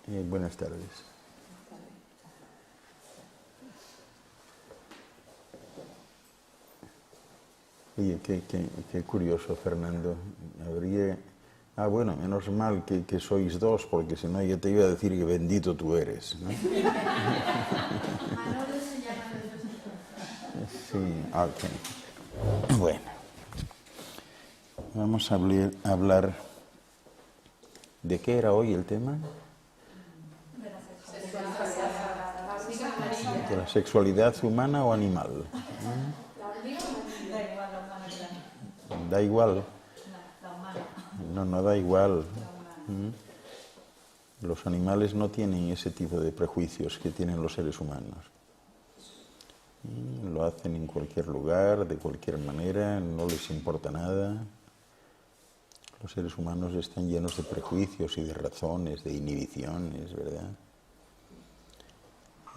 Buenas tardes. Oye, qué curioso, Fernando. Habría... Ah, bueno, menos mal que sois dos, porque si no yo te iba a decir que bendito tú eres, ¿no? Sí, ok. Bueno, vamos a hablar... ¿De qué era hoy el tema? ¿De la sexualidad humana o animal? Da igual. No da igual. Los animales no tienen ese tipo de prejuicios que tienen los seres humanos. Lo hacen en cualquier lugar, de cualquier manera, no les importa nada. Los seres humanos están llenos de prejuicios y de razones, de inhibiciones, ¿verdad?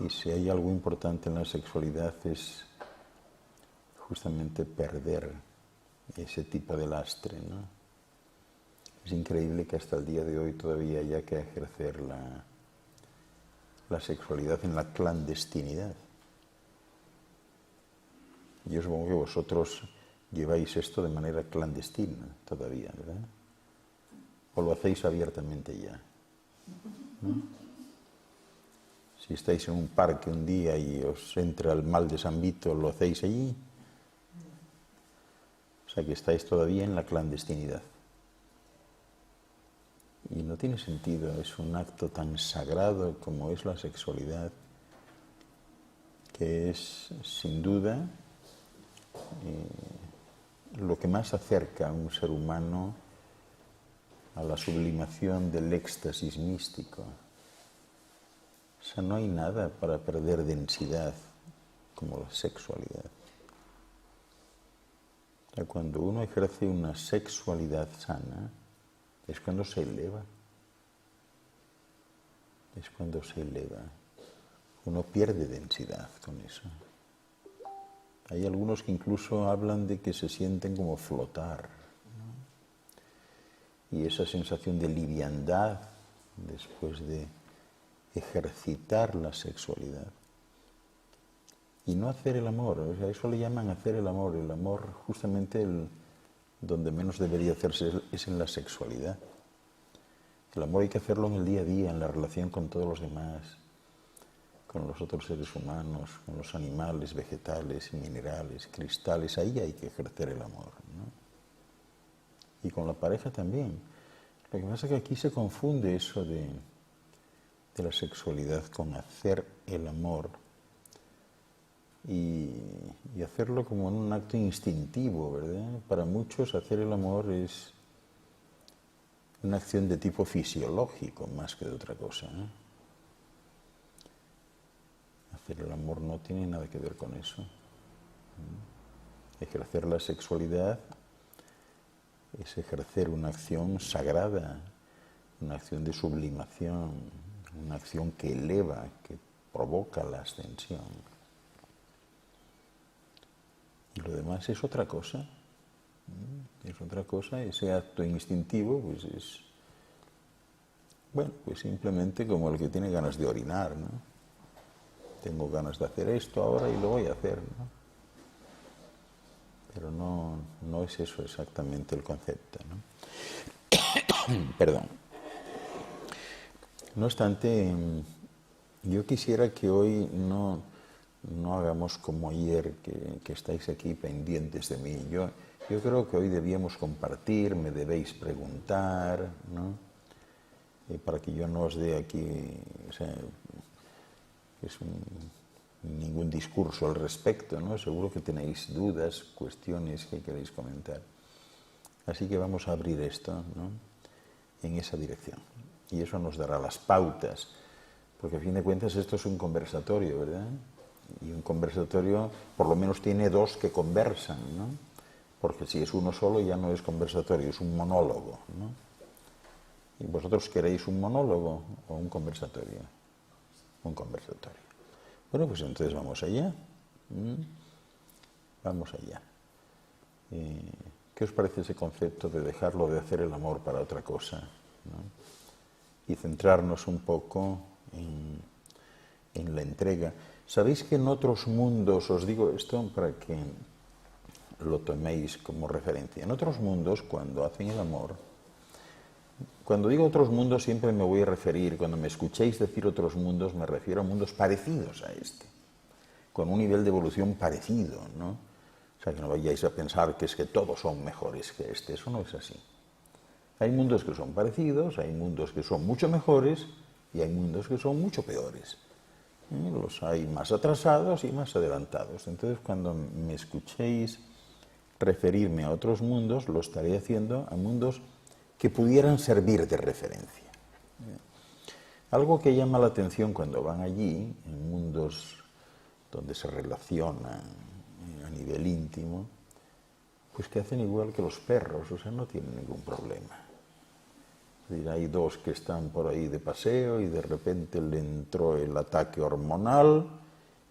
Y si hay algo importante en la sexualidad es justamente perder ese tipo de lastre, ¿no? Es increíble que hasta el día de hoy todavía haya que ejercer la sexualidad en la clandestinidad. Yo supongo que vosotros lleváis esto de manera clandestina todavía, ¿verdad? ¿O lo hacéis abiertamente ya? ¿No? Si estáis en un parque un día y os entra el mal de San Vito, ¿lo hacéis allí? O sea que estáis todavía en la clandestinidad. Y no tiene sentido, es un acto tan sagrado como es la sexualidad, que es, sin duda, lo que más acerca a un ser humano a la sublimación del éxtasis místico. O sea, no hay nada para perder densidad como la sexualidad. O sea, cuando uno ejerce una sexualidad sana, es cuando se eleva. Es cuando se eleva. Uno pierde densidad con eso. Hay algunos que incluso hablan de que se sienten como flotar, ¿no? Y esa sensación de liviandad después de ejercitar la sexualidad. Y no hacer el amor, o sea, eso le llaman hacer el amor. El amor, justamente, donde menos debería hacerse es en la sexualidad. El amor hay que hacerlo en el día a día, en la relación con todos los demás, con los otros seres humanos, con los animales, vegetales, minerales, cristales. Ahí hay que ejercer el amor, ¿no? Y con la pareja también. Lo que pasa es que aquí se confunde eso de la sexualidad con hacer el amor y hacerlo como en un acto instintivo, ¿verdad? Para muchos hacer el amor es una acción de tipo fisiológico más que de otra cosa, ¿eh? Hacer el amor no tiene nada que ver con eso. Ejercer la sexualidad es ejercer una acción sagrada, una acción de sublimación, una acción que eleva, que provoca la ascensión. Y lo demás es otra cosa. Es otra cosa, ese acto instintivo pues es, bueno, pues simplemente como el que tiene ganas de orinar, ¿no? Tengo ganas de hacer esto ahora y lo voy a hacer, ¿no? Pero no es eso exactamente el concepto, ¿no? Perdón. No obstante, yo quisiera que hoy no hagamos como ayer, que estáis aquí pendientes de mí. Yo creo que hoy debíamos compartir, me debéis preguntar, ¿no? Para que yo no os dé aquí, o sea, ningún discurso al respecto, ¿no? Seguro que tenéis dudas, cuestiones que queréis comentar. Así que vamos a abrir esto, ¿no? En esa dirección. Y eso nos dará las pautas, porque a fin de cuentas esto es un conversatorio, ¿verdad? Y un conversatorio por lo menos tiene dos que conversan, ¿no? Porque si es uno solo ya no es conversatorio, es un monólogo, ¿no? ¿Y vosotros queréis un monólogo o un conversatorio? Un conversatorio. Bueno, pues entonces vamos allá. Vamos allá. ¿Qué os parece ese concepto de dejarlo de hacer el amor para otra cosa, ¿no? y centrarnos un poco en la entrega. ¿Sabéis que en otros mundos, os digo esto para que lo toméis como referencia, en otros mundos cuando hacen el amor, cuando digo otros mundos siempre me voy a referir, cuando me escuchéis decir otros mundos, me refiero a mundos parecidos a este, con un nivel de evolución parecido, ¿no? O sea, que no vayáis a pensar que es que todos son mejores que este, eso no es así. Hay mundos que son parecidos, hay mundos que son mucho mejores y hay mundos que son mucho peores. Los hay más atrasados y más adelantados. Entonces, cuando me escuchéis referirme a otros mundos, lo estaré haciendo a mundos que pudieran servir de referencia. Algo que llama la atención cuando van allí, en mundos donde se relacionan a nivel íntimo, pues que hacen igual que los perros, o sea, no tienen ningún problema. Es decir, hay dos que están por ahí de paseo y de repente le entró el ataque hormonal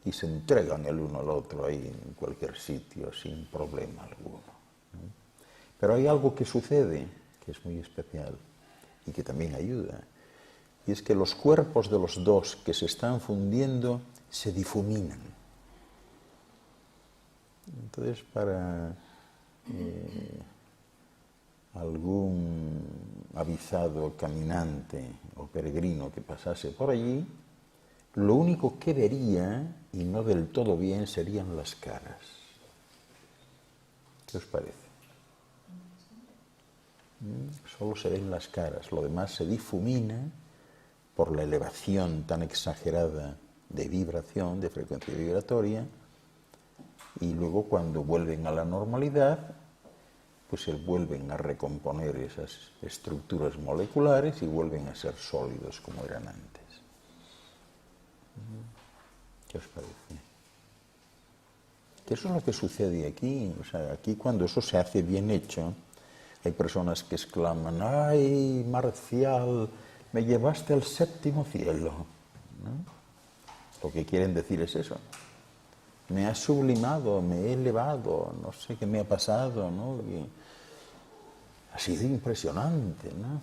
y se entregan el uno al otro ahí en cualquier sitio sin problema alguno. Pero hay algo que sucede que es muy especial y que también ayuda, y es que los cuerpos de los dos que se están fundiendo se difuminan. Entonces, para algún avisado caminante o peregrino que pasase por allí, lo único que vería, y no del todo bien, serían las caras. ¿Qué os parece? Solo se ven las caras, lo demás se difumina por la elevación tan exagerada de vibración, de frecuencia vibratoria, y luego cuando vuelven a la normalidad, pues se vuelven a recomponer esas estructuras moleculares y vuelven a ser sólidos como eran antes. ¿Qué os parece? Que eso es lo que sucede aquí. O sea, aquí cuando eso se hace bien hecho, hay personas que exclaman: ¡ay, Marcial, me llevaste al séptimo cielo! ¿No? Lo que quieren decir es eso. Me ha sublimado, me he elevado, no sé qué me ha pasado, ¿no? Y ha sido impresionante, ¿no?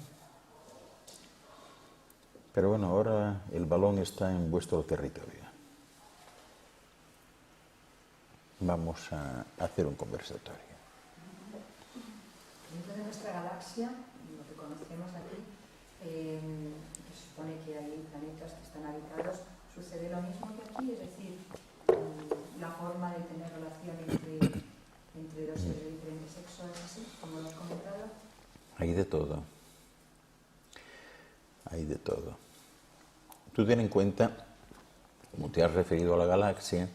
Pero bueno, ahora el balón está en vuestro territorio. Vamos a hacer un conversatorio. Dentro de nuestra galaxia, lo que conocemos aquí, que se supone que hay planetas que están habitados, ¿sucede lo mismo que aquí? Es decir, la forma de tener relación entre dos seres de diferentes sexos es así, como lo has comentado. Hay de todo. Hay de todo. Tú ten en cuenta, como te has referido a la galaxia,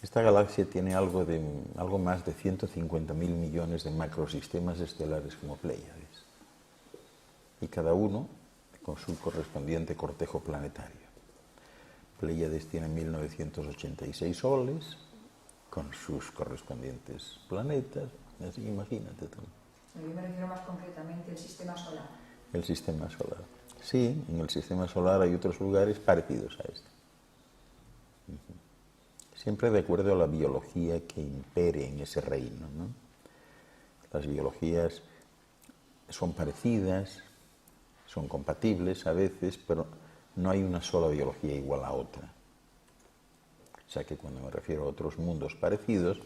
esta galaxia tiene algo más de 150.000 millones de macrosistemas estelares como Pléyades. Y cada uno con su correspondiente cortejo planetario. Pléyades tiene 1986 soles, con sus correspondientes planetas, así imagínate tú. Yo me refiero más concretamente al sistema solar. El sistema solar. Sí, en el sistema solar hay otros lugares parecidos a este. Siempre de acuerdo a la biología que impere en ese reino, ¿no? Las biologías son parecidas, son compatibles a veces, pero no hay una sola biología igual a otra. O sea que cuando me refiero a otros mundos parecidos,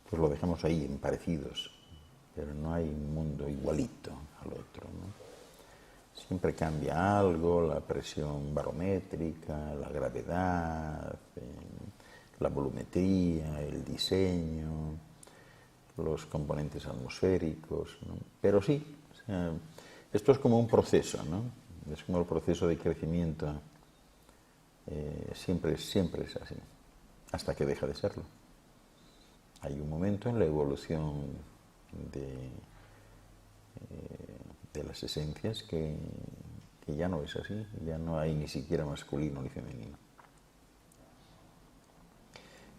pues lo dejamos ahí en parecidos, pero no hay un mundo igualito al otro, ¿no? Siempre cambia algo, la presión barométrica, la gravedad, la volumetría, el diseño, los componentes atmosféricos, ¿no? Pero sí, o sea, esto es como un proceso, ¿no? Es como el proceso de crecimiento, siempre es así, hasta que deja de serlo. Hay un momento en la evolución de las esencias que ya no es así, ya no hay ni siquiera masculino ni femenino.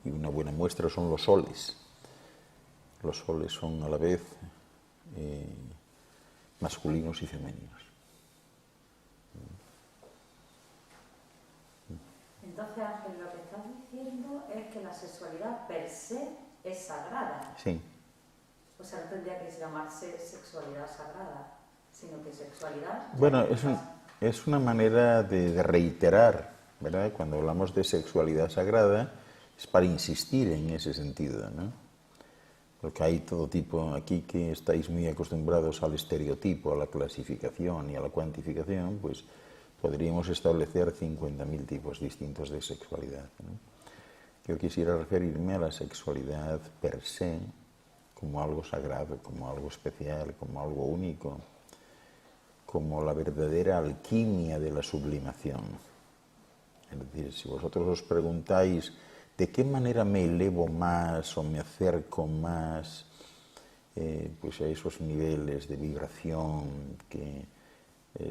Y una buena muestra son los soles. Los soles son a la vez masculinos y femeninos. Entonces, Ángel, lo que estás diciendo es que la sexualidad per se es sagrada. Sí. O sea, no tendría que llamarse sexualidad sagrada, sino que sexualidad... Bueno, es una manera de reiterar, ¿verdad? Cuando hablamos de sexualidad sagrada, es para insistir en ese sentido, ¿no? Porque hay todo tipo, aquí que estáis muy acostumbrados al estereotipo, a la clasificación y a la cuantificación, pues podríamos establecer 50.000 tipos distintos de sexualidad, ¿no? Yo quisiera referirme a la sexualidad per se, como algo sagrado, como algo especial, como algo único, como la verdadera alquimia de la sublimación. Es decir, si vosotros os preguntáis de qué manera me elevo más o me acerco más pues a esos niveles de vibración que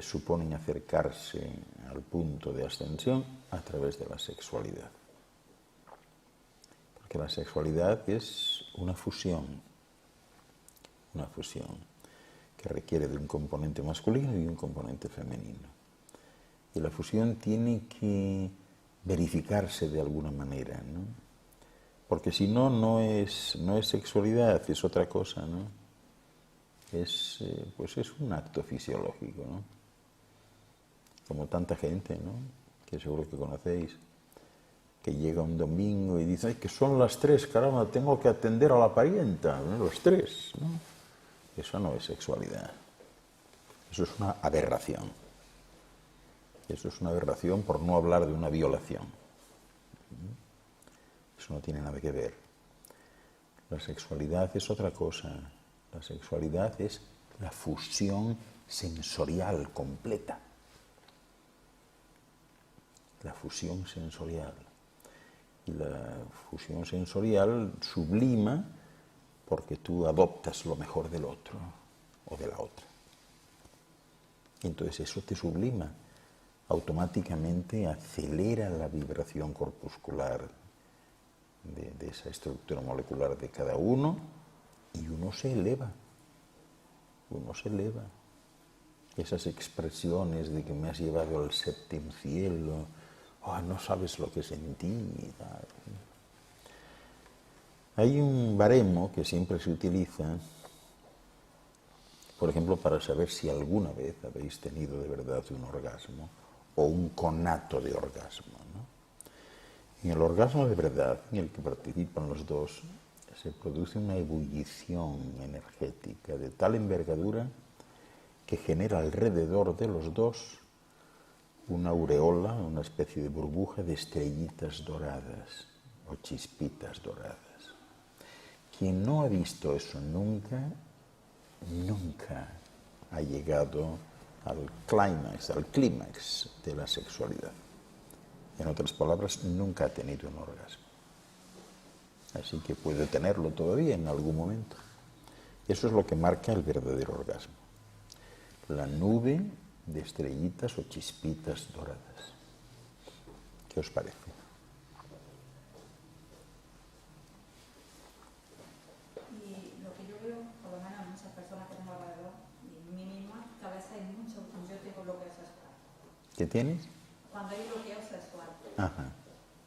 suponen acercarse al punto de ascensión, a través de la sexualidad. Porque la sexualidad es una fusión que requiere de un componente masculino y un componente femenino. Y la fusión tiene que verificarse de alguna manera, ¿no? Porque si no, no es sexualidad, es otra cosa, ¿no? Pues es un acto fisiológico, ¿no? Como tanta gente, ¿no? Que seguro que conocéis, que llega un domingo y dice, ay, que son las 3, caramba, tengo que atender a la parienta, ¿no? Los 3, ¿no? Eso no es sexualidad, eso es una aberración. Eso es una aberración, por no hablar de una violación. Eso no tiene nada que ver. La sexualidad es otra cosa. La sexualidad es la fusión sensorial completa. La fusión sensorial. Y la fusión sensorial sublima porque tú adoptas lo mejor del otro o de la otra. Y entonces eso te sublima. Automáticamente acelera la vibración corpuscular de esa estructura molecular de cada uno y uno se eleva. Esas expresiones de que me has llevado al séptimo cielo, oh, no sabes lo que sentí. Hay un baremo que siempre se utiliza, por ejemplo, para saber si alguna vez habéis tenido de verdad un orgasmo o un conato de orgasmo, ¿no? En el orgasmo de verdad, en el que participan los dos, se produce una ebullición energética de tal envergadura que genera alrededor de los dos una aureola, una especie de burbuja de estrellitas doradas o chispitas doradas. Quien no ha visto eso nunca ha llegado al clímax de la sexualidad. En otras palabras, nunca ha tenido un orgasmo. Así que puede tenerlo todavía en algún momento. Eso es lo que marca el verdadero orgasmo. La nube de estrellitas o chispitas doradas. ¿Qué os parece? Y lo que yo veo, por lo menos en muchas personas que tengo alrededor, y en mí misma, que a veces hay mucho, yo tengo bloqueo sexual. ¿Qué tienes? Cuando hay bloqueo sexual. Ajá.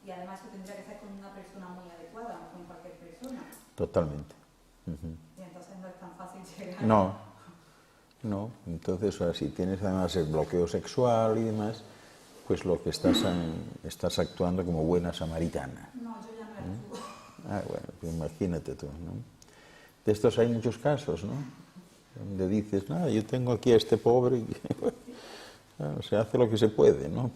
Y además eso tendría que ser con una persona muy adecuada, no con cualquier persona. Totalmente. Y entonces no es tan fácil llegar. No. Entonces, ahora, si tienes además el bloqueo sexual y demás, pues lo que estás actuando como buena samaritana. No, yo ya no actúo. Bueno, pues imagínate tú, ¿no? De estos hay muchos casos, ¿no? Donde dices, nada, yo tengo aquí a este pobre y bueno, se hace lo que se puede, ¿no?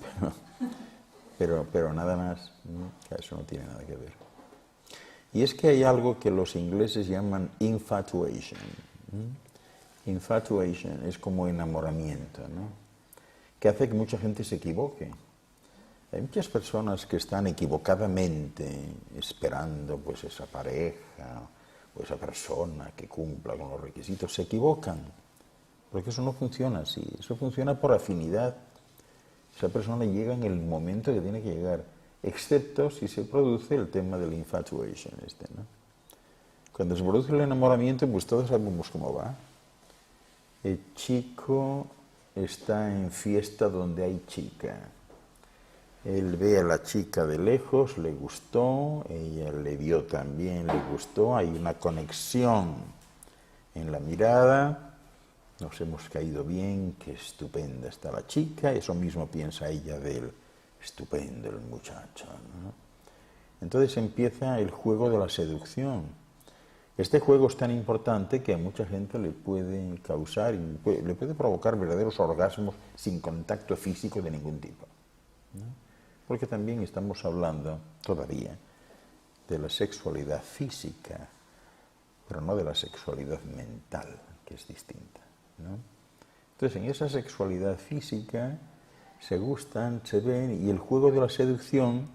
Pero nada más, ¿no? Eso no tiene nada que ver. Y es que hay algo que los ingleses llaman infatuation. Infatuation es como enamoramiento, ¿no? Que hace que mucha gente se equivoque. Hay muchas personas que están equivocadamente esperando pues esa pareja o esa persona que cumpla con los requisitos. Se equivocan, porque eso no funciona así. Eso funciona por afinidad. Esa persona llega en el momento que tiene que llegar, excepto si se produce el tema del infatuation, ¿no? Cuando se produce el enamoramiento, pues todos sabemos cómo va. El chico está en fiesta donde hay chica. Él ve a la chica de lejos, le gustó, ella le vio también, le gustó, hay una conexión en la mirada nos hemos caído bien, qué estupenda está la chica, eso mismo piensa ella de él, estupendo el muchacho, ¿no? Entonces empieza el juego de la seducción. Este juego es tan importante que a mucha gente le puede causar, le puede provocar verdaderos orgasmos sin contacto físico de ningún tipo, ¿no? Porque también estamos hablando todavía de la sexualidad física, pero no de la sexualidad mental, que es distinta, ¿no? Entonces, en esa sexualidad física se gustan, se ven, y el juego de la seducción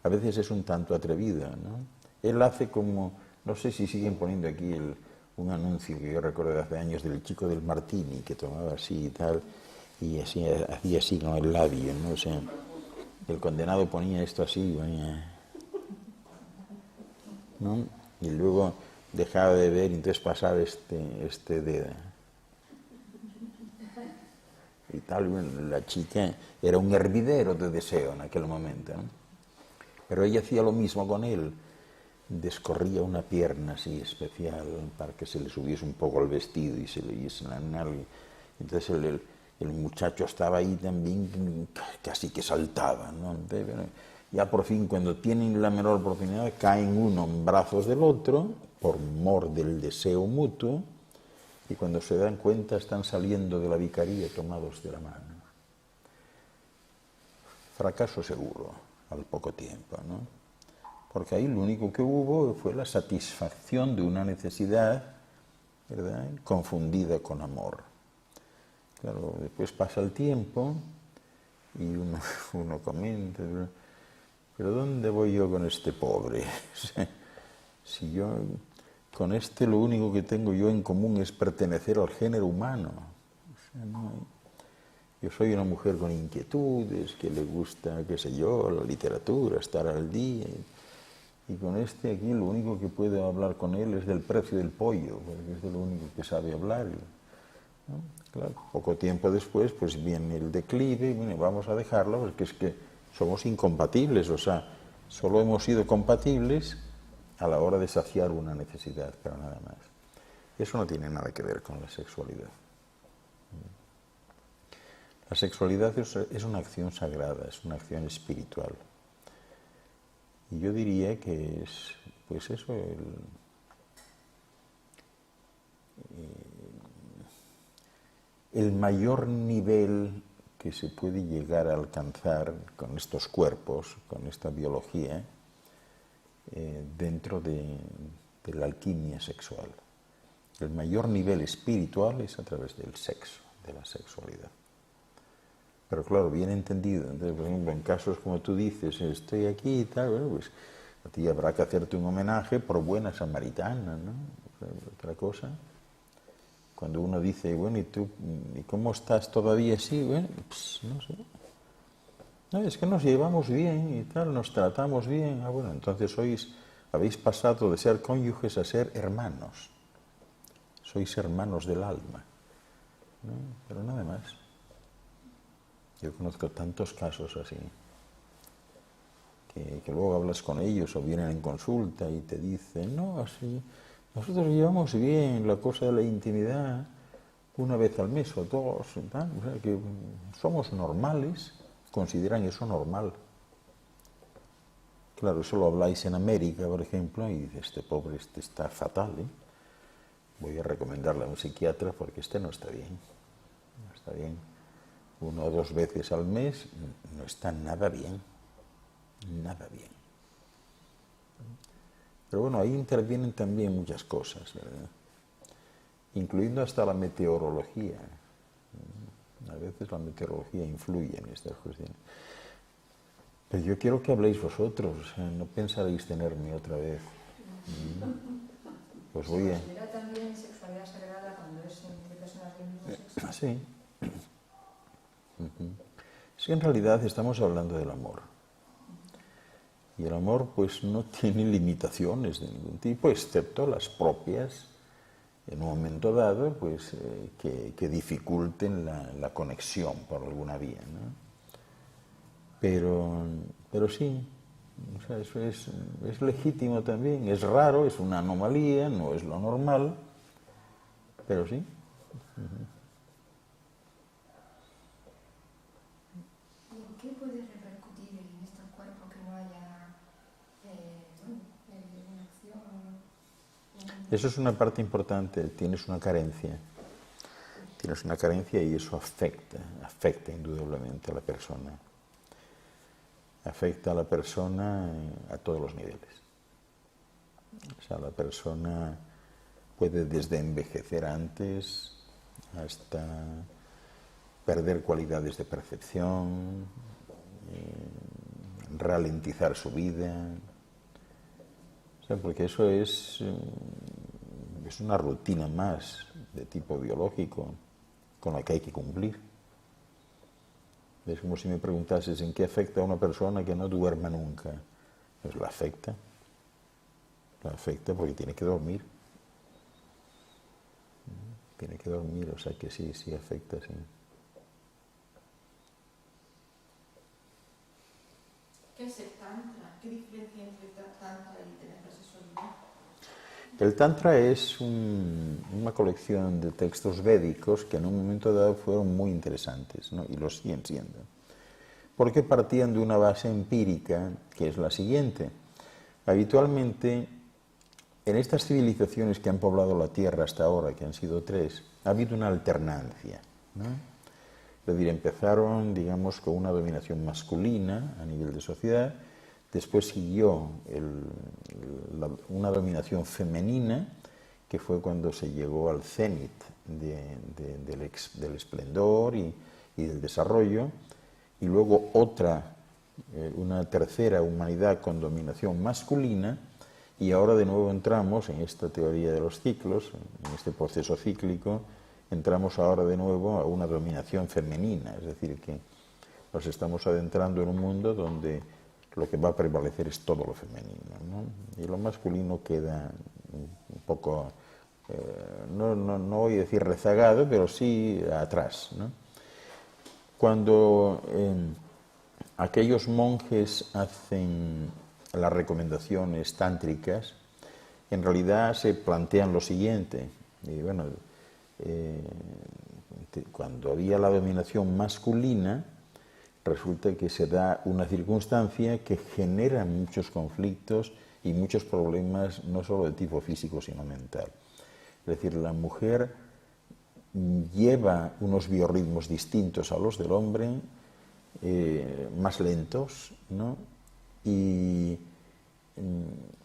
a veces es un tanto atrevido, ¿no? Él hace como, no sé si siguen poniendo aquí un anuncio que yo recuerdo de hace años del chico del martini, que tomaba así y tal, y así, hacía así con el labio, ¿no? O sea, el condenado ponía esto así, ¿no? Y luego dejaba de ver y entonces pasaba este dedo. Y tal, bueno, la chica era un hervidero de deseo en aquel momento, ¿no? Pero ella hacía lo mismo con él, descorría una pierna así especial para que se le subiese un poco el vestido y se le diese la nalga. Entonces el muchacho estaba ahí también, casi que saltaba, ¿no? Entonces, bueno, ya por fin, cuando tienen la menor oportunidad, caen uno en brazos del otro por mor del deseo mutuo, y cuando se dan cuenta están saliendo de la vicaría tomados de la mano. Fracaso seguro al poco tiempo, ¿no? Porque ahí lo único que hubo fue la satisfacción de una necesidad, ¿verdad?, confundida con amor. Claro, después pasa el tiempo y uno comenta, pero ¿dónde voy yo con este pobre? Si yo, con este lo único que tengo yo en común es pertenecer al género humano. O sea, no, yo soy una mujer con inquietudes, que le gusta, qué sé yo, la literatura, estar al día. Y con este aquí lo único que puedo hablar con él es del precio del pollo, porque es de lo único que sabe hablar, ¿no? Claro, poco tiempo después pues viene el declive y bueno, vamos a dejarlo porque es que somos incompatibles, o sea, solo hemos sido compatibles a la hora de saciar una necesidad, pero nada más. Eso no tiene nada que ver con la sexualidad. La sexualidad es una acción sagrada, es una acción espiritual. Y yo diría que es, pues eso, el mayor nivel que se puede llegar a alcanzar con estos cuerpos, con esta biología, dentro de la alquimia sexual. El mayor nivel espiritual es a través del sexo, de la sexualidad. Pero claro, bien entendido. Entonces, por ejemplo, en casos como tú dices, estoy aquí y tal, bueno, pues a ti habrá que hacerte un homenaje por buena samaritana, ¿no? Otra cosa. Cuando uno dice, bueno, ¿y tú, y cómo estás todavía así? Bueno, pues no sé. No, es que nos llevamos bien y tal, nos tratamos bien. Ah, bueno, entonces habéis pasado de ser cónyuges a ser hermanos. Sois hermanos del alma, ¿no? Pero nada más. Yo conozco tantos casos así, que luego hablas con ellos o vienen en consulta y te dicen, no, así, nosotros llevamos bien la cosa de la intimidad una vez al mes o dos, y tal, o sea, que somos normales, consideran eso normal. Claro, eso lo habláis en América, por ejemplo, y dices, este pobre, este está fatal, ¿eh? Voy a recomendarle a un psiquiatra porque este no está bien, no está bien. 1 o 2 veces al mes no está nada bien, nada bien. Pero bueno, ahí intervienen también muchas cosas, ¿verdad? Incluyendo hasta la meteorología. A veces la meteorología influye en estas cuestiones. Pero yo quiero que habléis vosotros, no pensaréis tenerme otra vez. Pues voy a... ¿Se considera también sexualidad sagrada cuando es entre personas del mismo sexo? Sí. Sí, en realidad estamos hablando del amor. Y el amor pues no tiene limitaciones de ningún tipo, excepto las propias, en un momento dado, pues que dificulten la conexión por alguna vía, ¿no? Pero sí, o sea, eso es legítimo también, es raro, es una anomalía, no es lo normal, pero sí, ¿Y en qué puede repercutir en este cuerpo que no haya una acción? Eso es una parte importante, tienes una carencia. Tienes una carencia y eso afecta indudablemente a la persona. Afecta a la persona a todos los niveles. O sea, la persona puede desde envejecer antes hasta perder cualidades de percepción, ralentizar su vida. O sea, porque eso es una rutina más de tipo biológico con la que hay que cumplir. Es como si me preguntases en qué afecta a una persona que no duerma nunca. Pues la afecta porque tiene que dormir. Tiene que dormir, o sea que sí afecta, sí. ¿Qué es el Tantra? ¿Qué diferencia entre Tantra y tener la sexualidad? El Tantra es una colección de textos védicos que en un momento dado fueron muy interesantes, ¿no? Y lo siguen siendo. Porque partían de una base empírica que es la siguiente. Habitualmente, en estas civilizaciones que han poblado la Tierra hasta ahora, que han sido 3, ha habido una alternancia, ¿no? Es decir, empezaron, digamos, con una dominación masculina a nivel de sociedad, después siguió una dominación femenina, que fue cuando se llegó al cenit del esplendor y del desarrollo, y luego una tercera humanidad con dominación masculina, y ahora de nuevo entramos en esta teoría de los ciclos, en este proceso cíclico, entramos ahora de nuevo a una dominación femenina, es decir, que nos estamos adentrando en un mundo donde lo que va a prevalecer es todo lo femenino, ¿no? Y lo masculino queda un poco, no voy a decir rezagado, pero sí atrás, ¿no? Cuando aquellos monjes hacen las recomendaciones tántricas, en realidad se plantean lo siguiente, y bueno, cuando había la dominación masculina, resulta que se da una circunstancia que genera muchos conflictos y muchos problemas, no solo de tipo físico, sino mental. Es decir, la mujer lleva unos biorritmos distintos a los del hombre, más lentos, ¿no? Y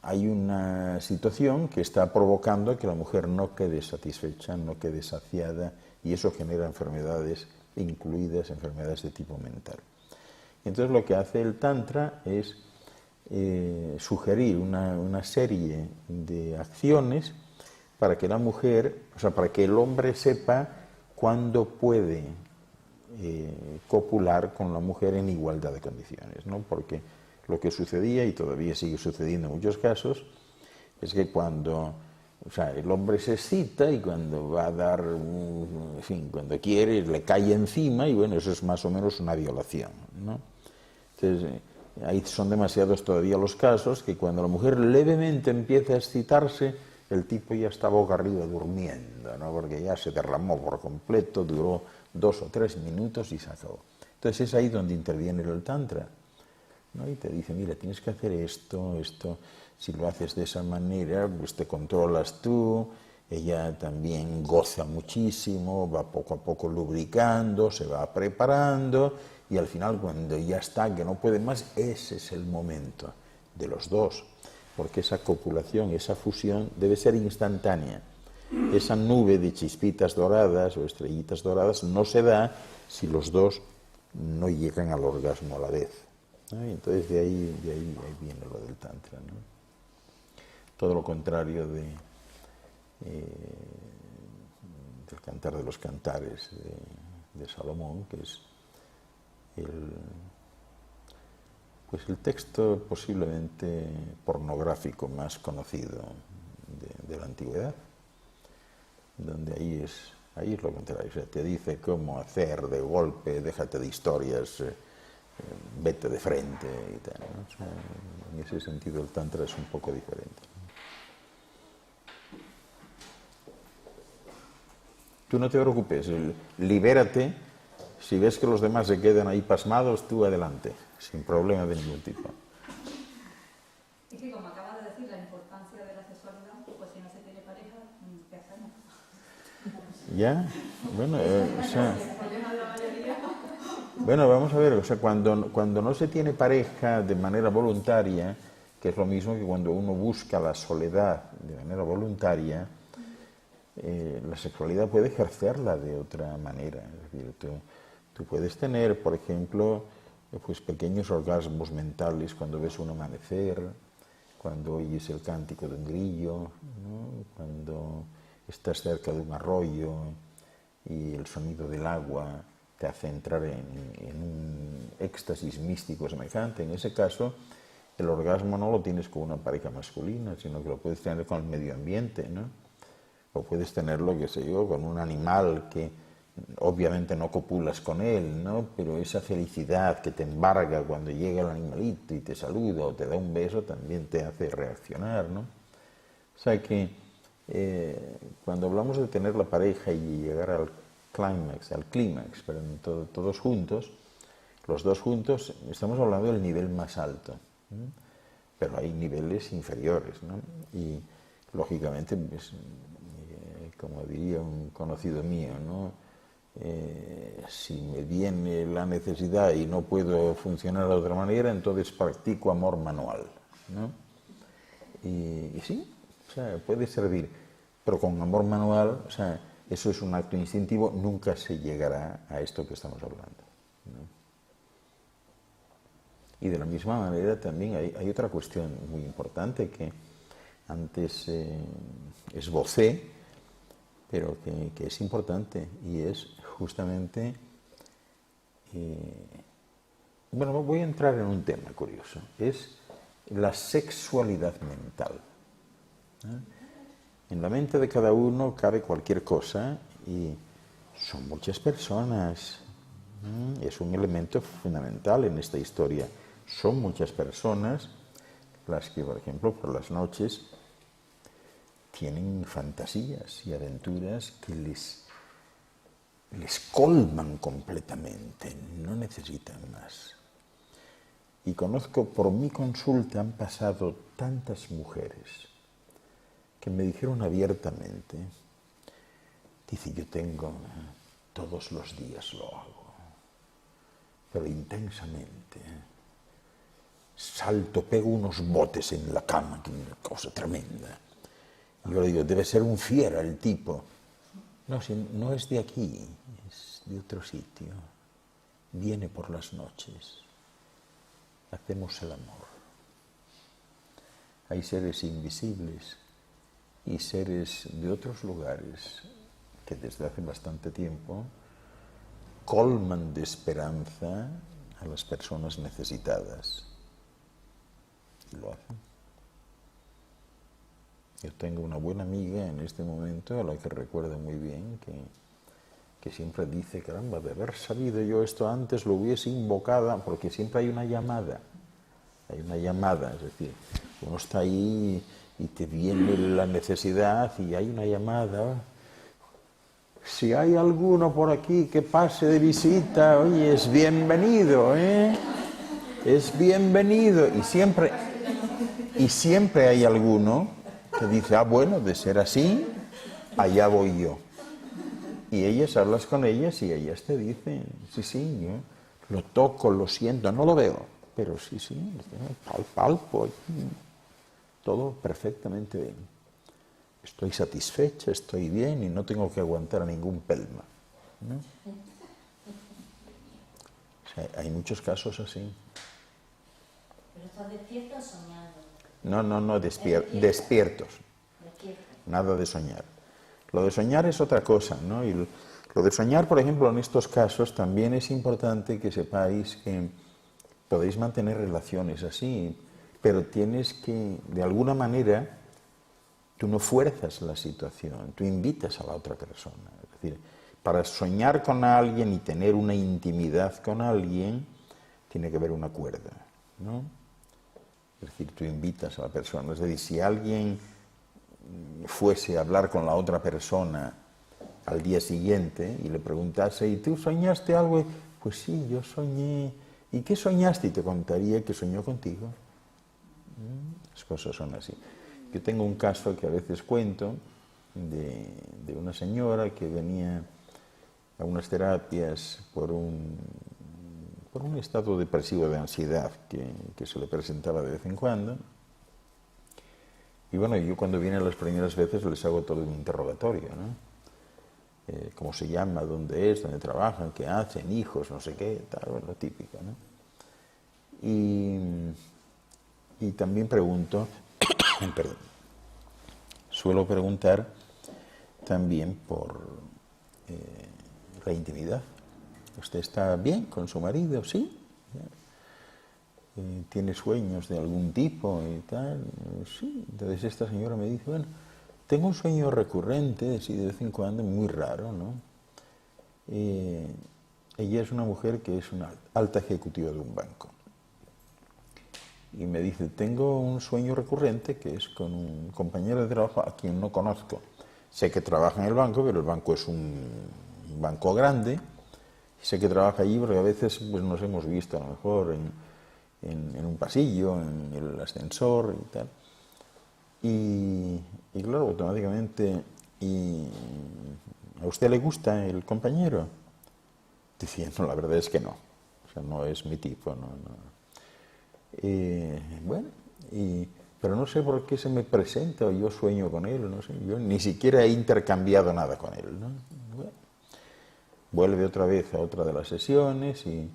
hay una situación que está provocando que la mujer no quede satisfecha, no quede saciada, y eso genera enfermedades, incluidas enfermedades de tipo mental. Entonces lo que hace el Tantra es sugerir una serie de acciones para que la mujer, o sea, para que el hombre sepa cuándo puede copular con la mujer en igualdad de condiciones, ¿no? Porque lo que sucedía, y todavía sigue sucediendo en muchos casos, es que cuando, o sea, el hombre se excita y cuando va a dar, en fin, cuando quiere, le cae encima, y bueno, eso es más o menos una violación, ¿no? Entonces, ahí son demasiados todavía los casos que cuando la mujer levemente empieza a excitarse, el tipo ya está boca arriba durmiendo, ¿no? Porque ya se derramó por completo, duró 2 o 3 minutos y se acabó. Entonces es ahí donde interviene el Tantra, ¿no? Y te dice, mira, tienes que hacer esto, si lo haces de esa manera, pues te controlas tú, ella también goza muchísimo, va poco a poco lubricando, se va preparando, y al final cuando ya está, que no puede más, ese es el momento de los dos, porque esa copulación, esa fusión debe ser instantánea. Esa nube de chispitas doradas o estrellitas doradas no se da si los dos no llegan al orgasmo a la vez, ¿no? Y entonces de ahí viene lo del Tantra, ¿no? Todo lo contrario del Cantar de los Cantares de Salomón, que es el texto posiblemente pornográfico más conocido de la antigüedad, donde ahí es lo contrario, o sea, te dice cómo hacer de golpe, déjate de historias, vete de frente y tal, ¿no? O sea, en ese sentido el Tantra es un poco diferente. Tú no te preocupes, libérate. Si ves que los demás se quedan ahí pasmados, tú adelante, sin problema de ningún tipo. Es que como acabas de decir, la importancia de la sexualidad, pues si no se tiene pareja, ¿qué hacemos? ¿Ya? Bueno, bueno, vamos a ver, o sea, cuando no se tiene pareja de manera voluntaria, que es lo mismo que cuando uno busca la soledad de manera voluntaria, la sexualidad puede ejercerla de otra manera. Es decir, tú puedes tener, por ejemplo, pues pequeños orgasmos mentales cuando ves un amanecer, cuando oyes el cántico de un grillo, ¿no? Cuando estás cerca de un arroyo y el sonido del agua te hace entrar en un éxtasis místico semejante. En ese caso, el orgasmo no lo tienes con una pareja masculina, sino que lo puedes tener con el medio ambiente, ¿no? O puedes tenerlo, qué sé yo, con un animal que obviamente no copulas con él, ¿no? Pero esa felicidad que te embarga cuando llega el animalito y te saluda o te da un beso también te hace reaccionar, ¿no? O sea que cuando hablamos de tener la pareja y llegar al clímax, pero todos juntos, los dos juntos, estamos hablando del nivel más alto, ¿no? Pero hay niveles inferiores, ¿no? Y lógicamente, pues, como diría un conocido mío, ¿no? Si me viene la necesidad y no puedo funcionar de otra manera, entonces practico amor manual, ¿no? Y sí, o sea, puede servir, pero con amor manual, o sea, eso es un acto instintivo, nunca se llegará a esto que estamos hablando, ¿no? Y de la misma manera también hay otra cuestión muy importante que antes esbocé, pero que es importante, y es justamente, bueno, voy a entrar en un tema curioso, es la sexualidad mental. En la mente de cada uno cabe cualquier cosa y son muchas personas, es un elemento fundamental en esta historia. Son muchas personas las que, por ejemplo, por las noches tienen fantasías y aventuras que les colman completamente, no necesitan más. Y conozco, por mi consulta han pasado tantas mujeres que me dijeron abiertamente, dice, yo tengo, todos los días lo hago, pero intensamente, salto, pego unos botes en la cama, que es una cosa tremenda. Y yo le digo, debe ser un fiera el tipo. No, si no es de aquí, es de otro sitio. Viene por las noches. Hacemos el amor. Hay seres invisibles y seres de otros lugares que desde hace bastante tiempo colman de esperanza a las personas necesitadas. Y lo hacen. Yo tengo una buena amiga en este momento, a la que recuerdo muy bien, que siempre dice, caramba, de haber sabido yo esto antes lo hubiese invocado, porque siempre hay una llamada, es decir, uno está ahí y te viene la necesidad y hay una llamada. Si hay alguno por aquí que pase de visita, oye, es bienvenido, ¿eh? Es bienvenido. Y siempre hay alguno que dice, bueno, de ser así, allá voy yo. Y ellas, hablas con ellas y ellas te dicen, sí, yo lo toco, lo siento, no lo veo, pero sí, palpo, todo perfectamente bien. Estoy satisfecha, estoy bien y no tengo que aguantar a ningún pelma, ¿no? O sea, hay muchos casos así. ¿Pero estás despierto o soñando? No, despiertos. Nada de soñar. Lo de soñar es otra cosa, ¿no? Y lo de soñar, por ejemplo, en estos casos también es importante que sepáis que podéis mantener relaciones así, pero tienes que, de alguna manera, tú no fuerzas la situación, tú invitas a la otra persona. Es decir, para soñar con alguien y tener una intimidad con alguien, tiene que haber una cuerda, ¿no? Es decir, tú invitas a la persona. Es decir, si alguien fuese a hablar con la otra persona al día siguiente y le preguntase, ¿y tú soñaste algo? Pues sí, yo soñé. ¿Y qué soñaste? Y te contaría que soñó contigo. Las cosas son así. Yo tengo un caso que a veces cuento de una señora que venía a unas terapias por un estado depresivo de ansiedad que se le presentaba de vez en cuando. Y bueno, yo cuando vienen las primeras veces les hago todo un interrogatorio, ¿no? Cómo se llama, dónde es, dónde trabajan, qué hacen, hijos, no sé qué, tal, bueno, lo típico, ¿no? Y también pregunto, perdón, suelo preguntar también por la intimidad. ¿Usted está bien con su marido? ¿Sí? ¿Tiene sueños de algún tipo y tal? Sí. Entonces esta señora me dice, bueno, tengo un sueño recurrente, así de vez en cuando, muy raro, ¿no? Ella es una mujer que es una alta ejecutiva de un banco. Y me dice, tengo un sueño recurrente que es con un compañero de trabajo a quien no conozco. Sé que trabaja en el banco, pero el banco es un banco grande. Sé que trabaja allí porque a veces pues, nos hemos visto a lo mejor en un pasillo, en el ascensor y tal. Y claro, automáticamente, ¿y a usted le gusta el compañero? Decía, no, la verdad es que no. O sea, no es mi tipo, no. Bueno, pero no sé por qué se me presenta o yo sueño con él, no sé. Yo ni siquiera he intercambiado nada con él, ¿no? Bueno, vuelve otra vez a otra de las sesiones y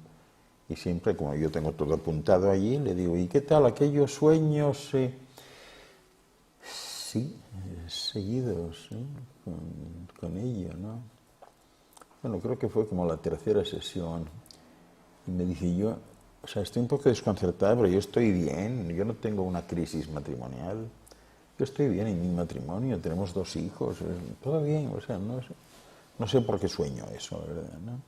siempre, como yo tengo todo apuntado allí, le digo, ¿y qué tal aquellos sueños? Sí, seguidos, ¿sí? con ella, ¿no? Bueno, creo que fue como la tercera sesión. Y me dice yo, o sea, estoy un poco desconcertada, pero yo estoy bien, yo no tengo una crisis matrimonial. Yo estoy bien en mi matrimonio, tenemos 2 hijos, todo bien, o sea, no sé por qué sueño eso, ¿verdad? ¿No?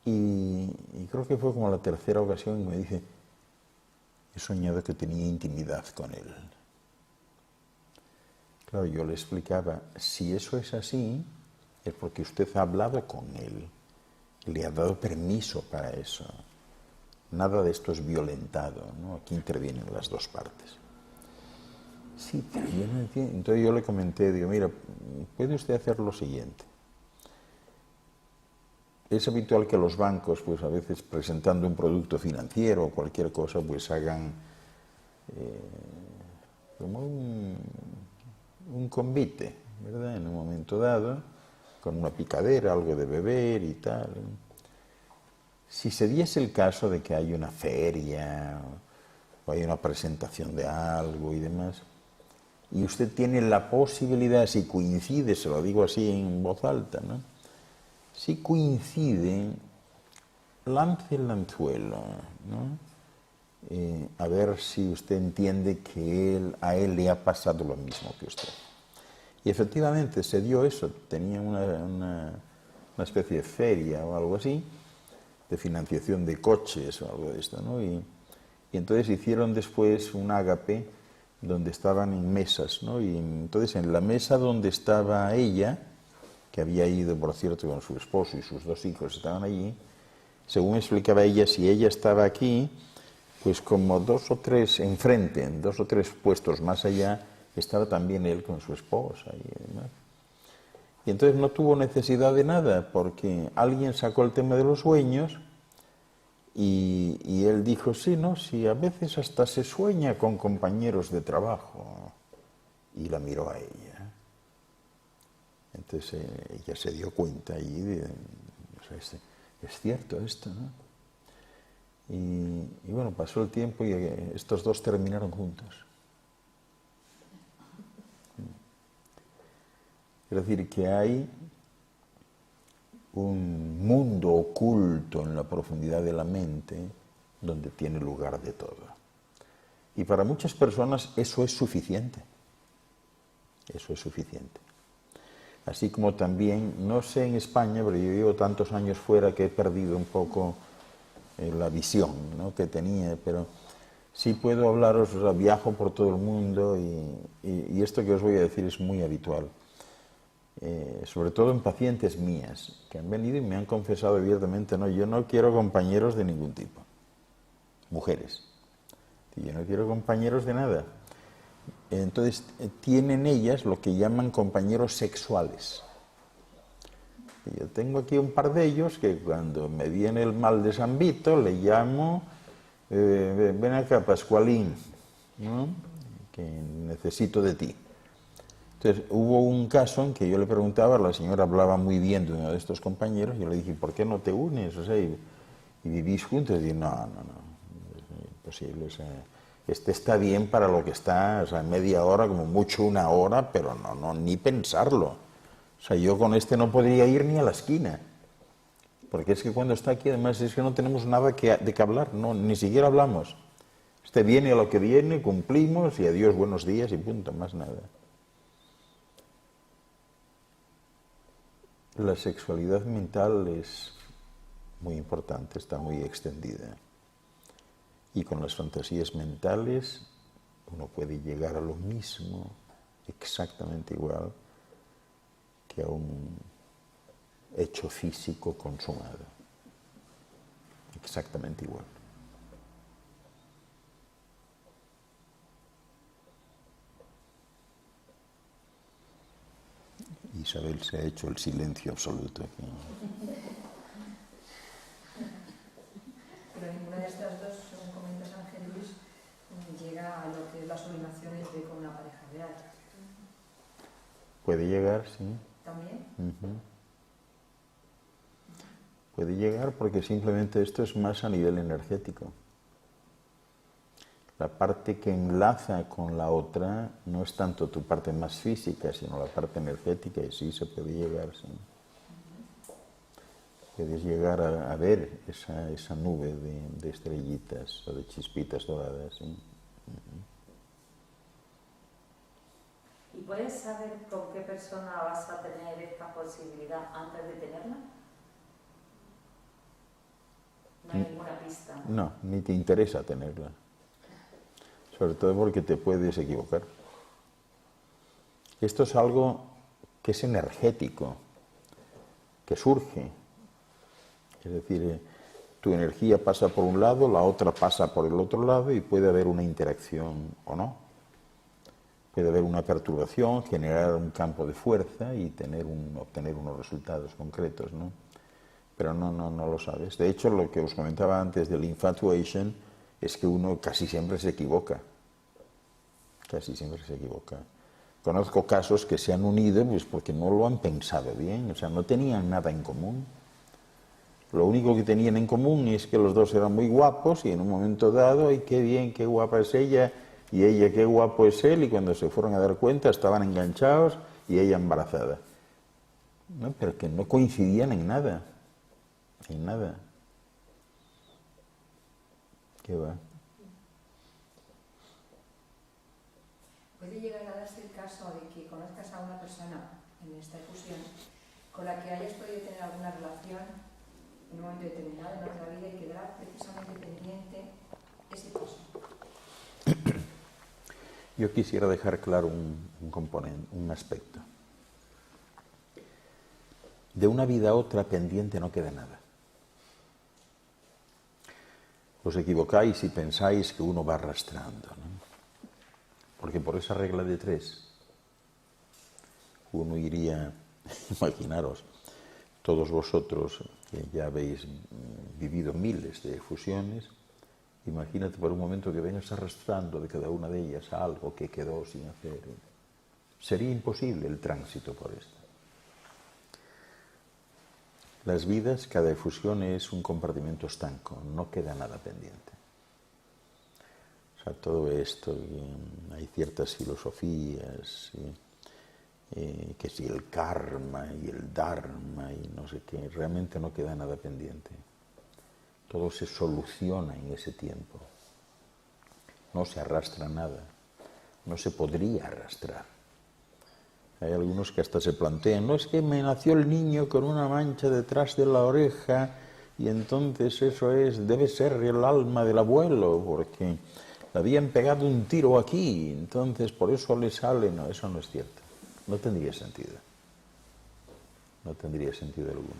Y creo que fue como la tercera ocasión que me dice, he soñado que tenía intimidad con él. Claro, yo le explicaba, si eso es así, es porque usted ha hablado con él, le ha dado permiso para eso. Nada de esto es violentado, ¿no? Aquí intervienen las 2 partes. Sí, pero yo no entiendo. Entonces yo le comenté, digo, mira, puede usted hacer lo siguiente. Es habitual que los bancos, pues a veces presentando un producto financiero o cualquier cosa, pues hagan como un convite, ¿verdad? En un momento dado, con una picadera, algo de beber y tal. Si se diese el caso de que hay una feria o hay una presentación de algo y demás, y usted tiene la posibilidad, si coincide, se lo digo así en voz alta, ¿no? Si coincide, lance el anzuelo, ¿no? A ver si usted entiende que a él le ha pasado lo mismo que usted. Y efectivamente se dio eso, tenía una especie de feria o algo así, de financiación de coches o algo de esto, ¿no? Y entonces hicieron después un ágape donde estaban en mesas, ¿no? Y entonces en la mesa donde estaba ella, que había ido, por cierto, con su esposo y sus 2 hijos estaban allí, según explicaba ella, si ella estaba aquí, pues como 2 o 3 enfrente, en 2 o 3 puestos más allá, estaba también él con su esposa y demás. Y entonces no tuvo necesidad de nada, porque alguien sacó el tema de los sueños y él dijo, sí, ¿no? Sí, a veces hasta se sueña con compañeros de trabajo. Y la miró a ella. Entonces ella se dio cuenta y o sea, es cierto esto, ¿no? Y bueno, pasó el tiempo y estos 2 terminaron juntos. Es decir, que hay un mundo oculto en la profundidad de la mente donde tiene lugar de todo. Y para muchas personas eso es suficiente. Eso es suficiente. Así como también, no sé en España, pero yo llevo tantos años fuera que he perdido un poco la visión, ¿no? que tenía, pero sí puedo hablaros, o sea, viajo por todo el mundo y esto que os voy a decir es muy habitual. sobre todo en pacientes mías, que han venido y me han confesado abiertamente, no, yo no quiero compañeros de ningún tipo. Mujeres. Yo no quiero compañeros de nada. Entonces, tienen ellas lo que llaman compañeros sexuales. Yo tengo aquí un par de ellos que cuando me viene el mal de San Vito le llamo, ven acá, Pascualín, ¿no? Que necesito de ti. Entonces, hubo un caso en que yo le preguntaba, la señora hablaba muy bien de uno de estos compañeros, y yo le dije, ¿por qué no te unes? O sea, y vivís juntos. Y dije, no, es imposible. O sea, este está bien para lo que está, o sea, media hora, como mucho una hora, pero no, ni pensarlo. O sea, yo con este no podría ir ni a la esquina. Porque es que cuando está aquí, además, es que no tenemos nada de qué hablar, no, ni siquiera hablamos. Este viene a lo que viene, cumplimos, y adiós, buenos días, y punto, más nada. La sexualidad mental es muy importante, está muy extendida. Y con las fantasías mentales uno puede llegar a lo mismo, exactamente igual, que a un hecho físico consumado. Exactamente igual. Isabel se ha hecho el silencio absoluto aquí. Pero ninguna de estas dos, según comentas Ángel Luis, llega a lo que es la sublimación de con una pareja real. Puede llegar, sí. ¿También? Puede llegar porque simplemente esto es más a nivel energético. La parte que enlaza con la otra no es tanto tu parte más física, sino la parte energética, y sí se puede llegar, sí. Puedes llegar a ver esa nube de estrellitas o de chispitas doradas, sí. ¿Y puedes saber con qué persona vas a tener esta posibilidad antes de tenerla? No hay ninguna pista. No, ni te interesa tenerla. Sobre todo porque te puedes equivocar. Esto es algo que es energético, que surge. Es decir, tu energía pasa por un lado, la otra pasa por el otro lado y puede haber una interacción o no. Puede haber una perturbación, generar un campo de fuerza y obtener unos resultados concretos, ¿no? Pero no lo sabes. De hecho, lo que os comentaba antes del infatuation es que uno casi siempre se equivoca. Casi siempre se equivoca. Conozco casos que se han unido pues porque no lo han pensado bien, o sea, no tenían nada en común. Lo único que tenían en común es que los dos eran muy guapos y en un momento dado, ¡ay, qué bien, qué guapa es ella! Y ella, qué guapo es él, y cuando se fueron a dar cuenta estaban enganchados y ella embarazada. ¿No? Pero que no coincidían en nada. En nada. ¿Qué va? ¿Puede llegar a darse el caso de que conozcas a una persona en esta efusión con la que hayas podido tener alguna relación en un momento determinado en otra vida y quedar precisamente pendiente ese caso? Yo quisiera dejar claro un componente, un aspecto. De una vida a otra pendiente no queda nada. Os equivocáis si pensáis que uno va arrastrando, ¿no? Porque por esa regla de 3, uno iría, imaginaros, todos vosotros que ya habéis vivido miles de fusiones, imagínate por un momento que vengas arrastrando de cada una de ellas a algo que quedó sin hacer. Sería imposible el tránsito por esto. Las vidas, cada efusión es un compartimento estanco, no queda nada pendiente. O sea, todo esto, hay ciertas filosofías, que si el karma y el dharma y no sé qué, realmente no queda nada pendiente. Todo se soluciona en ese tiempo. No se arrastra nada. No se podría arrastrar. Hay algunos que hasta se plantean, no es que me nació el niño con una mancha detrás de la oreja y entonces eso debe ser el alma del abuelo, porque le habían pegado un tiro aquí, entonces por eso le sale. No, eso no es cierto. No tendría sentido. no tendría sentido alguno.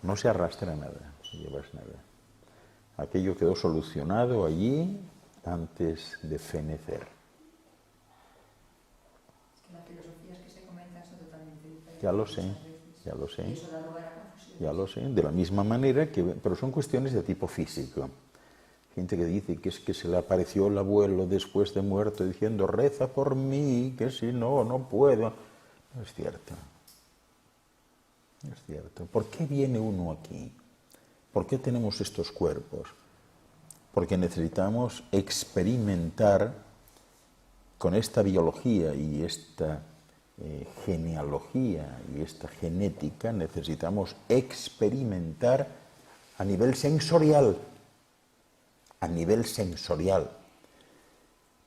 No se arrastra nada, no llevas nada. Aquello quedó solucionado allí antes de fenecer. Es que las filosofías que se comentan son totalmente diferentes. Ya lo sé, ya lo sé. Y eso da lugar a confusiones. Ya lo sé, de la misma manera que... Pero son cuestiones de tipo físico. Gente que dice que es que se le apareció el abuelo después de muerto diciendo reza por mí, que si no, no puedo. No es cierto. No es cierto. ¿Por qué viene uno aquí? ¿Por qué tenemos estos cuerpos? Porque necesitamos experimentar con esta biología y esta genealogía y esta genética, necesitamos experimentar a nivel sensorial. A nivel sensorial.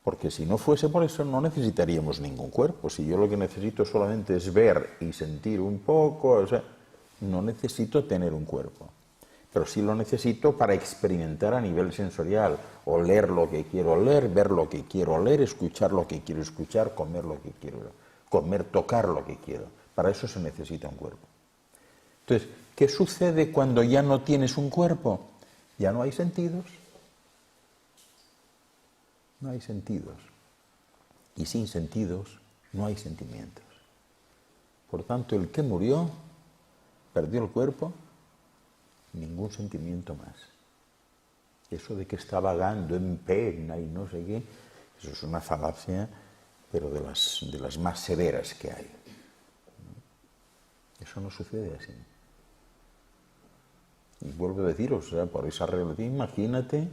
Porque si no fuese por eso, no necesitaríamos ningún cuerpo. Si yo lo que necesito solamente es ver y sentir un poco, o sea, no necesito tener un cuerpo. Pero sí lo necesito para experimentar a nivel sensorial. Oler lo que quiero oler, ver lo que quiero oler, escuchar lo que quiero escuchar, comer lo que quiero comer, tocar lo que quiero. Para eso se necesita un cuerpo. Entonces, ¿qué sucede cuando ya no tienes un cuerpo? Ya no hay sentidos. No hay sentidos. Y sin sentidos no hay sentimientos. Por tanto, el que murió, perdió el cuerpo, ningún sentimiento más. Eso de que está vagando en pena y no sé qué, eso es una falacia, pero de las más severas que hay. Eso no sucede así. Y vuelvo a deciros, o sea, por esa relación, imagínate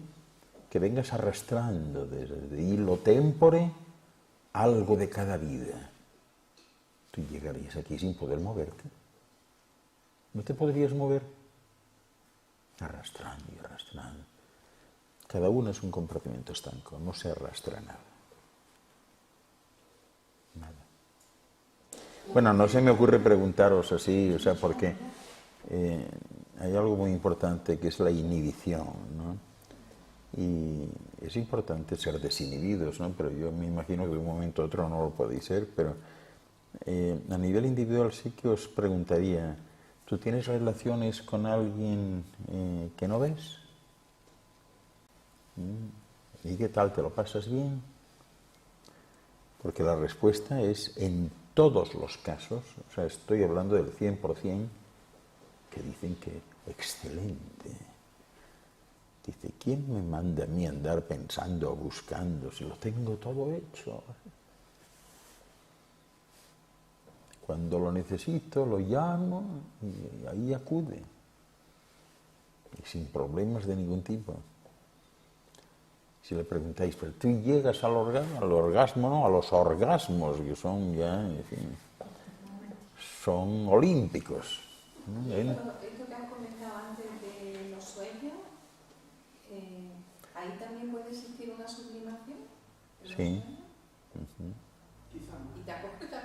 que vengas arrastrando desde hilo tempore algo de cada vida. Tú llegarías aquí sin poder moverte. ¿No te podrías mover? Arrastrando y arrastrando. Cada uno es un compartimento estanco, no se arrastra nada. Nada. Bueno, no se me ocurre preguntaros así, o sea, porque hay algo muy importante que es la inhibición, ¿no? Y es importante ser desinhibidos, ¿no? Pero yo me imagino que de un momento a otro no lo podéis ser, pero a nivel individual sí que os preguntaría, ¿tú tienes relaciones con alguien que no ves? ¿Y qué tal? ¿Te lo pasas bien? Porque la respuesta es en todos los casos, o sea, estoy hablando del 100%, que dicen que excelente. Dice, ¿quién me manda a mí andar pensando o buscando si lo tengo todo hecho? Cuando lo necesito, lo llamo y ahí acude. Y sin problemas de ningún tipo. Si le preguntáis, ¿pero tú llegas al orgasmo? No, a los orgasmos, que son ya, en fin, son olímpicos. Esto que has comentado antes de los sueños, ¿ahí también puede existir una sublimación? Sí. ¿Y te acuerdas?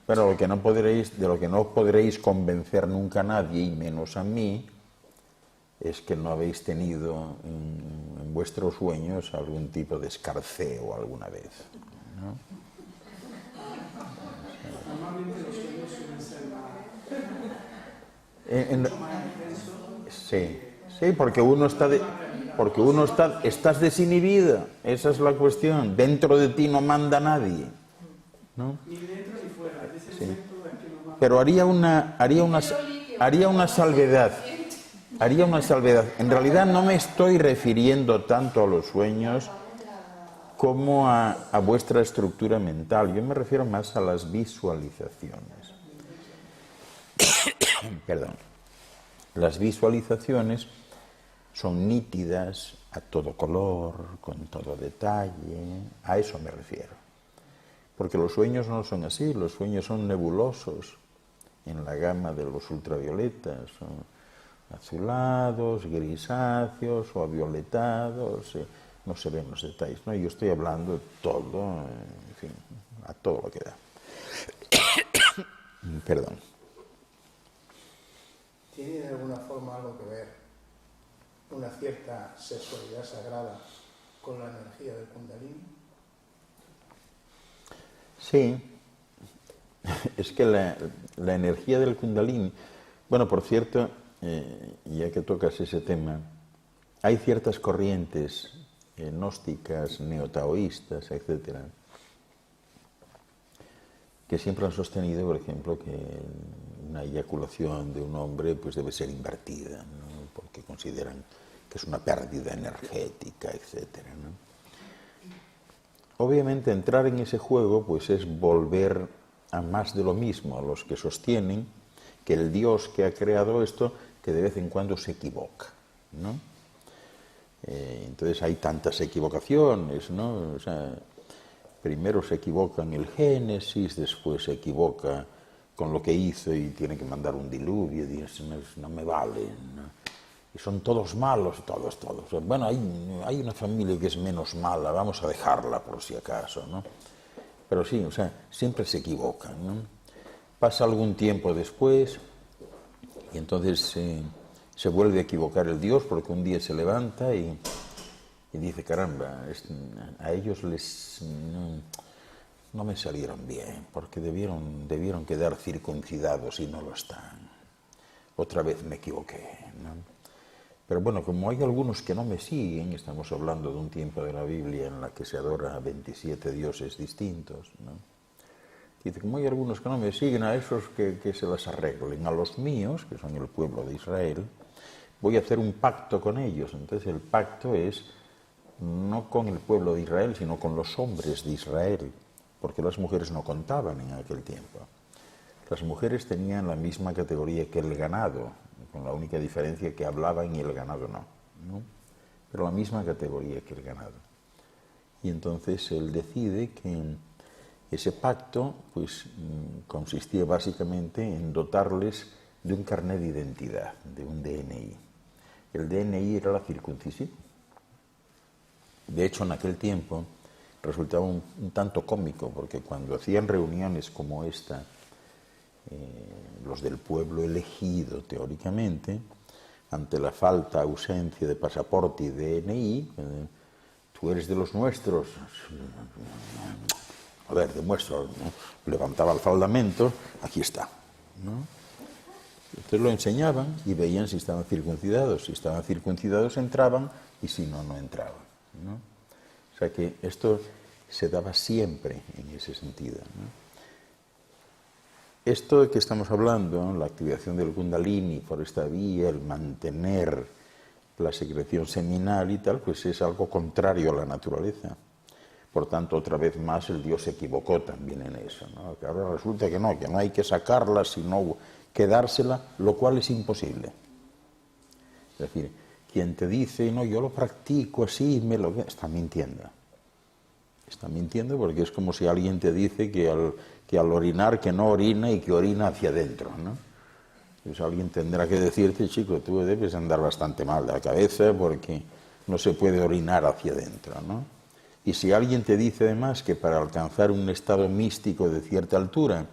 Pero de lo que no podréis convencer nunca a nadie, y menos a mí, es que no habéis tenido en vuestros sueños algún tipo de escarceo alguna vez, ¿no? Normalmente los sueños suelen ser más intensos. Sí, porque estás desinhibido, esa es la cuestión. Dentro de ti no manda nadie, ¿no? Ni dentro ni fuera. Es ese momento en que no Pero haría una salvedad. Haría una salvedad. En realidad no me estoy refiriendo tanto a los sueños como a vuestra estructura mental. Yo me refiero más a las visualizaciones. Perdón. Las visualizaciones son nítidas, a todo color, con todo detalle. A eso me refiero. Porque los sueños no son así. Los sueños son nebulosos en la gama de los ultravioletas. Son azulados, grisáceos o avioletados, no se ven los detalles, ¿no? Yo estoy hablando de todo, en fin, a todo lo que da. Perdón. ¿Tiene de alguna forma algo que ver una cierta sexualidad sagrada con la energía del Kundalini? Sí. es que la energía del Kundalini, bueno, por cierto, ya que tocas ese tema, hay ciertas corrientes gnósticas, neotaoístas, etcétera, que siempre han sostenido, por ejemplo, que una eyaculación de un hombre pues debe ser invertida, ¿no? Porque consideran que es una pérdida energética, etcétera, ¿no? Obviamente entrar en ese juego pues es volver a más de lo mismo, a los que sostienen que el Dios que ha creado esto, que de vez en cuando se equivoca, ¿no? Entonces hay tantas equivocaciones, ¿no? O sea, primero se equivoca en el Génesis, después se equivoca con lo que hizo y tiene que mandar un diluvio, y dice, no me vale, ¿no? Y son todos malos, todos. Bueno, hay una familia que es menos mala, vamos a dejarla por si acaso, ¿no? Pero sí, o sea, siempre se equivocan, ¿no? Pasa algún tiempo después y entonces se vuelve a equivocar el Dios porque un día se levanta y dice, caramba, a ellos no me salieron bien porque debieron quedar circuncidados y no lo están. Otra vez me equivoqué, ¿no? Pero bueno, como hay algunos que no me siguen, estamos hablando de un tiempo de la Biblia en la que se adora a 27 dioses distintos, ¿no? Dice, como hay algunos que no me siguen, a esos que se las arreglen. A los míos, que son el pueblo de Israel, voy a hacer un pacto con ellos. Entonces el pacto es no con el pueblo de Israel, sino con los hombres de Israel, porque las mujeres no contaban en aquel tiempo. Las mujeres tenían la misma categoría que el ganado, con la única diferencia que hablaban y el ganado no, pero la misma categoría que el ganado. Y entonces él decide que ese pacto pues consistía básicamente en dotarles de un carnet de identidad, de un DNI. El DNI era la circuncisión. De hecho, en aquel tiempo resultaba un tanto cómico, porque cuando hacían reuniones como esta, los del pueblo elegido teóricamente, ante la falta, ausencia de pasaporte y DNI, tú eres de los nuestros, a ver, demuestro, ¿no? Levantaba el faldamento, aquí está, ¿no? Entonces lo enseñaban y veían si estaban circuncidados. Si estaban circuncidados entraban y si no, no entraban, ¿no? O sea que esto se daba siempre en ese sentido, ¿no? Esto de que estamos hablando, la activación del Kundalini por esta vía, el mantener la secreción seminal y tal, pues es algo contrario a la naturaleza. Por tanto, otra vez más el Dios se equivocó también en eso, ¿no? Que ahora resulta que no hay que sacarla, sino quedársela, lo cual es imposible. Es decir, quien te dice, no, yo lo practico así, está mintiendo. Está mintiendo porque es como si alguien te dice que al orinar que no orina y que orina hacia adentro, ¿no? Pues alguien tendrá que decirte, chico, tú debes andar bastante mal de la cabeza porque no se puede orinar hacia adentro, ¿no? Y si alguien te dice además que para alcanzar un estado místico de cierta altura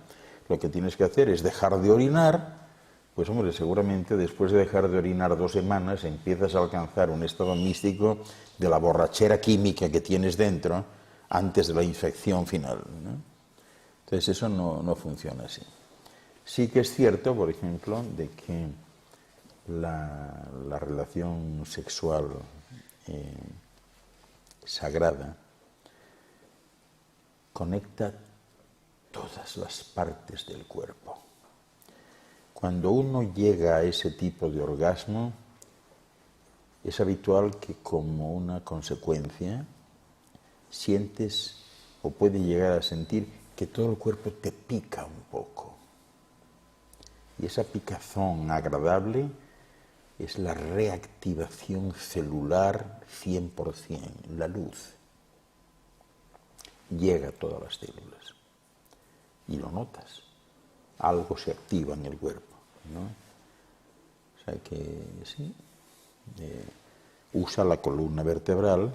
lo que tienes que hacer es dejar de orinar, pues hombre, seguramente después de dejar de orinar 2 semanas empiezas a alcanzar un estado místico de la borrachera química que tienes dentro antes de la infección final, ¿no? Entonces eso no funciona así. Sí que es cierto, por ejemplo, de que la relación sexual sagrada conecta todas las partes del cuerpo. Cuando uno llega a ese tipo de orgasmo, es habitual que como una consecuencia sientes o puedes llegar a sentir que todo el cuerpo te pica un poco. Y esa picazón agradable es la reactivación celular 100%, la luz. Llega a todas las células. Y lo notas. Algo se activa en el cuerpo, ¿no? O sea que sí, usa la columna vertebral, ¿no?,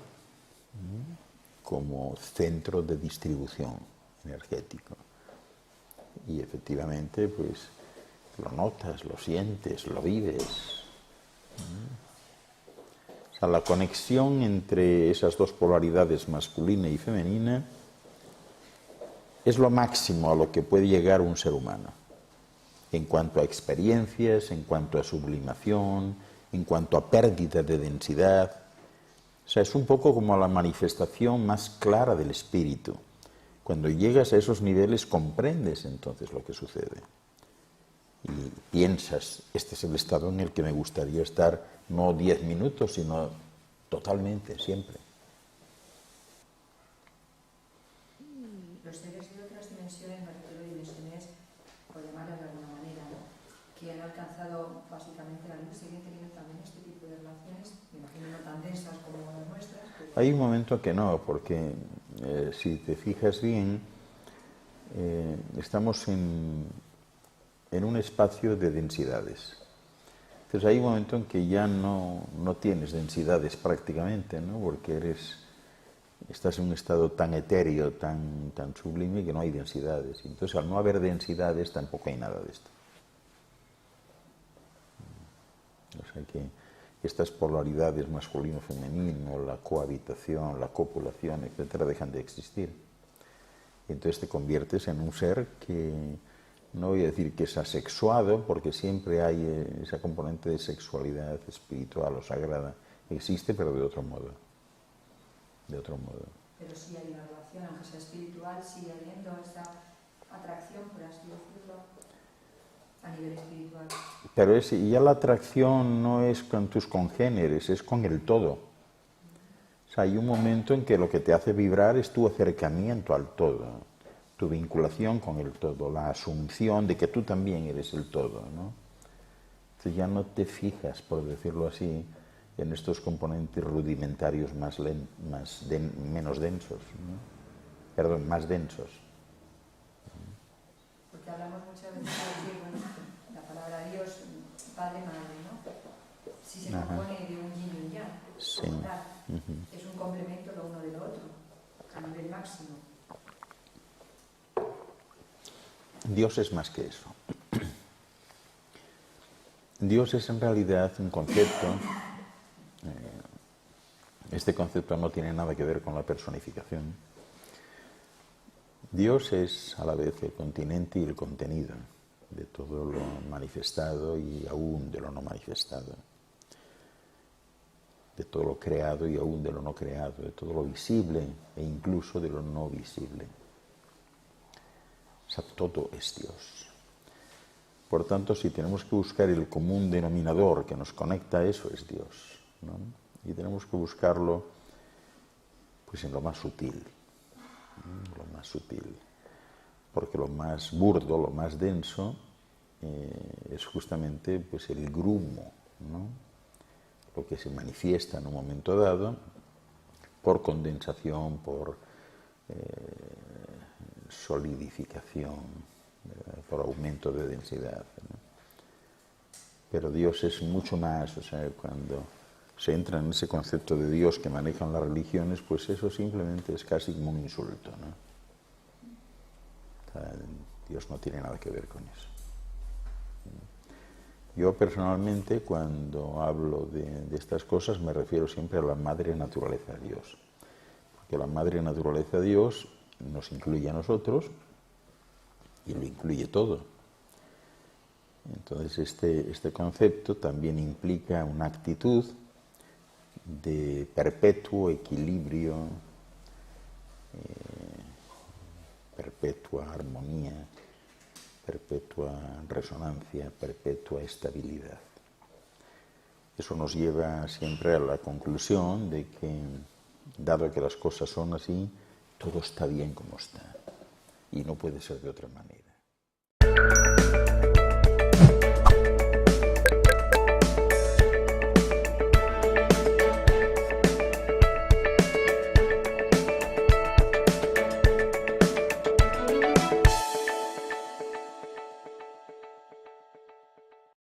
como centro de distribución energético. Y efectivamente, pues, lo notas, lo sientes, lo vives. O sea, la conexión entre esas dos polaridades, masculina y femenina, es lo máximo a lo que puede llegar un ser humano, en cuanto a experiencias, en cuanto a sublimación, en cuanto a pérdida de densidad. O sea, es un poco como la manifestación más clara del espíritu. Cuando llegas a esos niveles comprendes entonces lo que sucede. Y piensas, este es el estado en el que me gustaría estar, no 10 minutos, sino totalmente, siempre. Los seres de otras dimensiones, me refiero a dimensiones, por llamarlas de alguna manera, ¿no?, que han alcanzado básicamente la luz, siguen teniendo también este tipo de relaciones, me imagino no tan densas como las nuestras. Pero... Hay un momento que no, porque si te fijas bien, estamos en un espacio de densidades. Entonces hay un momento en que ya no tienes densidades prácticamente, ¿no?, porque estás en un estado tan etéreo, tan sublime, que no hay densidades. Entonces, al no haber densidades, tampoco hay nada de esto. O sea que estas polaridades masculino-femenino, la cohabitación, la copulación, etcétera, dejan de existir. Y entonces te conviertes en un ser que, no voy a decir que es asexuado, porque siempre hay esa componente de sexualidad espiritual o sagrada. Existe, pero de otro modo. De otro modo. Pero sí hay una relación, aunque sea espiritual, sigue habiendo esa atracción, por así decirlo, a nivel espiritual. Pero ya la atracción no es con tus congéneres, es con el todo. O sea, hay un momento en que lo que te hace vibrar es tu acercamiento al todo, tu vinculación con el todo, la asunción de que tú también eres el todo, ¿no? Entonces ya no te fijas, por decirlo así, en estos componentes rudimentarios menos densos, ¿no? Perdón, más densos. Porque hablamos muchas veces de decir, bueno, la palabra Dios, Padre, Madre, ¿no? Si se compone de un yin y un yang, Sí. como tal, es un complemento lo uno del otro, a nivel máximo. Dios es más que eso. Dios es en realidad un concepto. Este concepto no tiene nada que ver con la personificación. Dios es a la vez el continente y el contenido de todo lo manifestado y aún de lo no manifestado, de todo lo creado y aún de lo no creado, de todo lo visible e incluso de lo no visible. O sea, todo es Dios. Por tanto, si tenemos que buscar el común denominador que nos conecta a eso, es Dios, ¿no? Y tenemos que buscarlo pues en lo más sutil, porque lo más burdo, lo más denso, es justamente pues el grumo, ¿no?, lo que se manifiesta en un momento dado por condensación, por solidificación, por aumento de densidad, ¿no? Pero Dios es mucho más. O sea, cuando se entra en ese concepto de Dios que manejan las religiones, pues eso simplemente es casi como un insulto, ¿no? O sea, Dios no tiene nada que ver con eso. Yo personalmente, cuando hablo de estas cosas, me refiero siempre a la madre naturaleza de Dios, porque la madre naturaleza de Dios nos incluye a nosotros y lo incluye todo. Entonces este concepto también implica una actitud de perpetuo equilibrio, perpetua armonía, perpetua resonancia, perpetua estabilidad. Eso nos lleva siempre a la conclusión de que, dado que las cosas son así, todo está bien como está y no puede ser de otra manera.